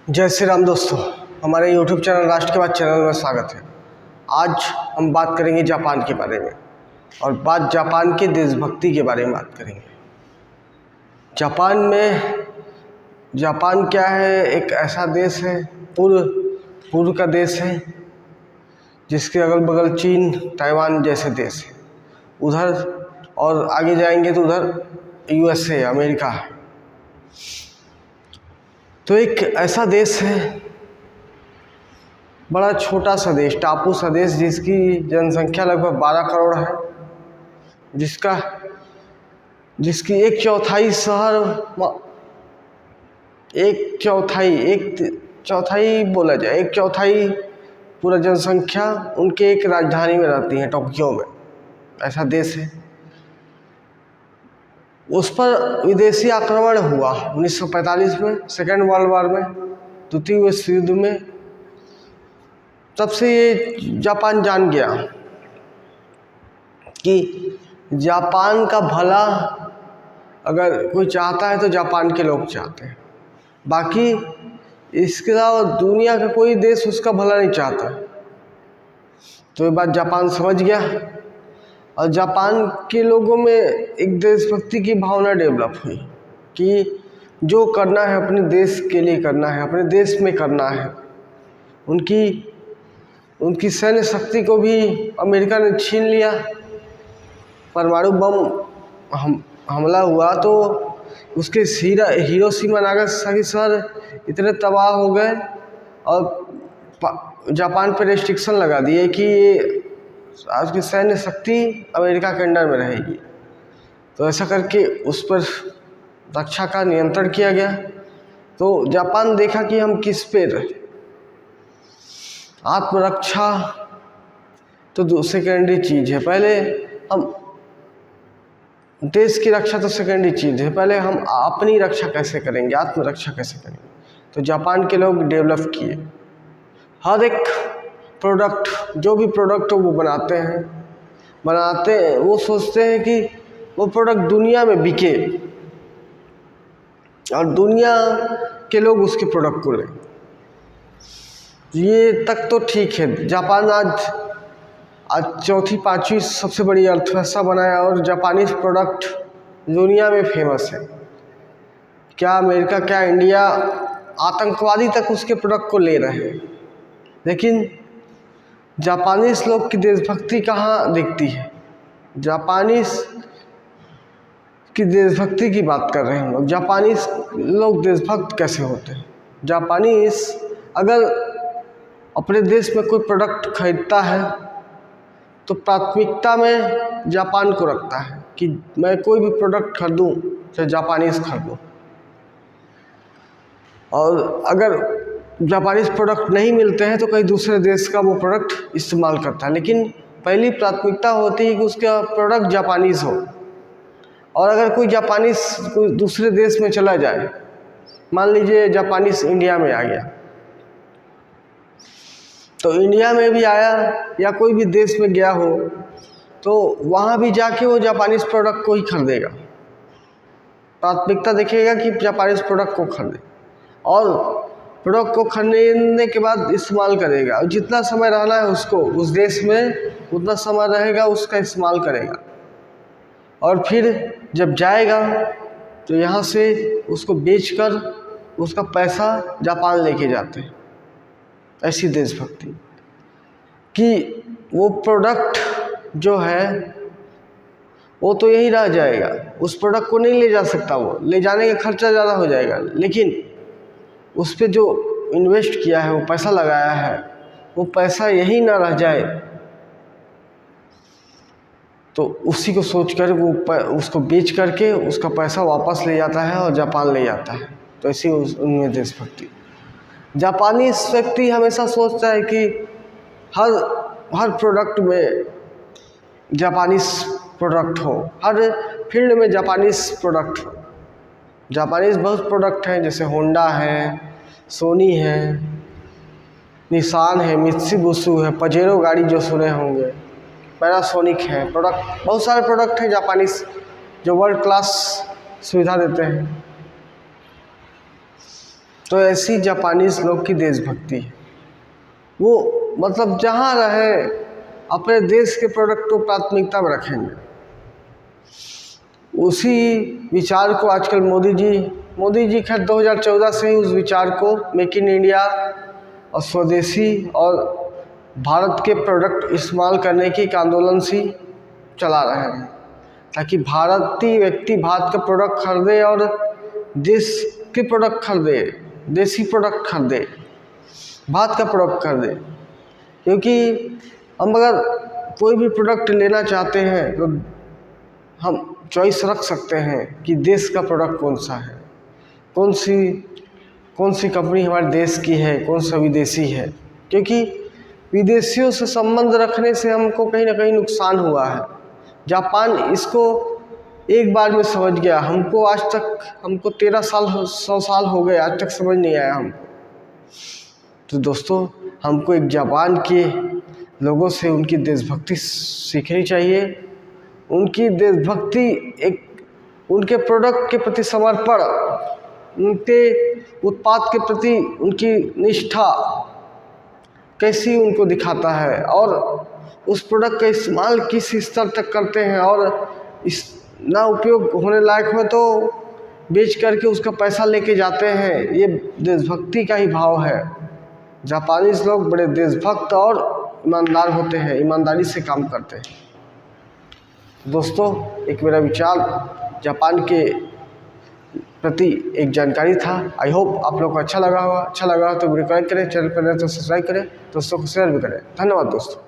जय श्री राम दोस्तों, हमारे YouTube चैनल राष्ट्र के बाद चैनल में स्वागत है। आज हम बात करेंगे जापान के बारे में और बात जापान के देशभक्ति के बारे में बात करेंगे। जापान क्या है? एक ऐसा देश है, पूर्व का देश है, जिसके अगल बगल चीन, ताइवान जैसे देश है। उधर और आगे जाएंगे तो उधर USA अमेरिका है। तो एक ऐसा देश है, बड़ा छोटा सा देश, टापू सा देश, जिसकी जनसंख्या लगभग 12 करोड़ है, जिसकी एक चौथाई पूरा जनसंख्या उनके एक राजधानी में रहती है, टोक्यो में। ऐसा देश है। उस पर विदेशी आक्रमण हुआ 1945 में, सेकेंड वर्ल्ड वॉर में, द्वितीय विश्व युद्ध में। तब से ये जापान जान गया कि जापान का भला अगर कोई चाहता है तो जापान के लोग चाहते हैं। बाकी इसके अलावा दुनिया का कोई देश उसका भला नहीं चाहता। तो ये बात जापान समझ गया और जापान के लोगों में एक देशभक्ति की भावना डेवलप हुई कि जो करना है अपने देश के लिए करना है, अपने देश में करना है। उनकी सैन्य शक्ति को भी अमेरिका ने छीन लिया। परमाणु बम हमला हुआ तो उसके हिरोशिमा नागासाकी शहर इतने तबाह हो गए और जापान पर रेस्ट्रिक्शन लगा दिए कि आज की सैन्य शक्ति अमेरिका के अंडर में रहेगी। तो ऐसा करके उस पर रक्षा का नियंत्रण किया गया। तो जापान देखा कि हम किस पे रहे। आत्मरक्षा तो सेकेंडरी चीज़ है, पहले हम देश की रक्षा तो सेकेंडरी चीज़ है, पहले हम अपनी रक्षा कैसे करेंगे, आत्मरक्षा कैसे करेंगे। तो जापान के लोग डेवलप किए। हर एक प्रोडक्ट, जो भी प्रोडक्ट वो बनाते हैं, वो सोचते हैं कि वो प्रोडक्ट दुनिया में बिके और दुनिया के लोग उसके प्रोडक्ट को लें। ये तक तो ठीक है। जापान आज चौथी पांचवी सबसे बड़ी अर्थव्यवस्था बनाया और जापानीज प्रोडक्ट दुनिया में फेमस है। क्या अमेरिका, क्या इंडिया, आतंकवादी तक उसके प्रोडक्ट को ले रहे हैं। लेकिन जापानीज लोग की देशभक्ति कहाँ दिखती है? जापानीज की देशभक्ति की बात कर रहे हैं हम लोग। जापानीज लोग देशभक्त कैसे होते हैं? जापानीज अगर अपने देश में कोई प्रोडक्ट खरीदता है तो प्राथमिकता में जापान को रखता है कि मैं कोई भी प्रोडक्ट खरीदूं तो जापानीज खरीदूं। और अगर जापानीज प्रोडक्ट नहीं मिलते हैं तो कहीं दूसरे देश का वो प्रोडक्ट इस्तेमाल करता है। लेकिन पहली प्राथमिकता होती है कि उसका प्रोडक्ट जापानीज हो। और अगर कोई दूसरे देश में चला जाए, मान लीजिए जापानीज इंडिया में आ गया, तो इंडिया में भी आया या कोई भी देश में गया हो तो वहाँ भी जाके वो जापानीज प्रोडक्ट को ही खरीदेगा। प्राथमिकता देखेगा कि जापानीज प्रोडक्ट को खरीदे और प्रोडक्ट को खरीदने के बाद इस्तेमाल करेगा। और जितना समय रहना है उसको उस देश में, उतना समय रहेगा उसका इस्तेमाल करेगा। और फिर जब जाएगा तो यहाँ से उसको बेचकर उसका पैसा जापान लेके जाते हैं। ऐसी देशभक्ति कि वो प्रोडक्ट जो है वो तो यही रह जाएगा, उस प्रोडक्ट को नहीं ले जा सकता, वो ले जाने का खर्चा ज़्यादा हो जाएगा। लेकिन उस पर जो इन्वेस्ट किया है, वो पैसा लगाया है, वो पैसा यही ना रह जाए। तो उसी को सोचकर वो उसको बेच करके उसका पैसा वापस ले जाता है और जापान ले जाता है। तो ऐसी उनमें देशभक्ति। जापानी व्यक्ति हमेशा सोचता है कि हर प्रोडक्ट में जापानीज प्रोडक्ट हो, हर फील्ड में जापानीज प्रोडक्ट हो। जापानीज बहुत प्रोडक्ट हैं, जैसे होंडा है, सोनी है, निसान है, मित्सुबिशी है, पजेरो गाड़ी जो सुने होंगे, पैनासोनिक है। प्रोडक्ट बहुत सारे प्रोडक्ट हैं जापानीज जो वर्ल्ड क्लास सुविधा देते हैं। तो ऐसी जापानीज लोग की देशभक्ति है। वो मतलब जहाँ रहे अपने देश के प्रोडक्ट को प्राथमिकता में रखेंगे। उसी विचार को आजकल मोदी जी खैर 2014 से ही उस विचार को मेक इन इंडिया और स्वदेशी और भारत के प्रोडक्ट इस्तेमाल करने की एक आंदोलन सी चला रहे हैं, ताकि भारतीय व्यक्ति भारत का प्रोडक्ट खरीदे और देश के प्रोडक्ट खरीदे, देसी प्रोडक्ट खरीदे, भारत का प्रोडक्ट खरीदे। क्योंकि हम अगर कोई भी प्रोडक्ट लेना चाहते हैं तो हम चॉइस रख सकते हैं कि देश का प्रोडक्ट कौन सा है, कौन सी कंपनी हमारे देश की है, कौन सा विदेशी है। क्योंकि विदेशियों से संबंध रखने से हमको कहीं ना कहीं नुकसान हुआ है। जापान इसको एक बार में समझ गया, हमको 100 साल हो गए, आज तक समझ नहीं आया हमको। तो दोस्तों, हमको एक जापान के लोगों से उनकी देशभक्ति सीखनी चाहिए। उनकी देशभक्ति, एक उनके प्रोडक्ट के प्रति समर्पण, उनके उत्पाद के प्रति उनकी निष्ठा कैसी उनको दिखाता है और उस प्रोडक्ट का इस्तेमाल किस स्तर तक करते हैं, और इस ना उपयोग होने लायक में तो बेच करके उसका पैसा लेके जाते हैं। ये देशभक्ति का ही भाव है। जापानीज लोग बड़े देशभक्त और ईमानदार होते हैं, ईमानदारी से काम करते हैं। दोस्तों, एक मेरा विचार जापान के प्रति एक जानकारी था। आई होप आप लोग को अच्छा लगा हो तो वीडियो को लाइक करें, चैनल पर नए तो सब्सक्राइब करें, दोस्तों को शेयर भी करें। धन्यवाद दोस्तों।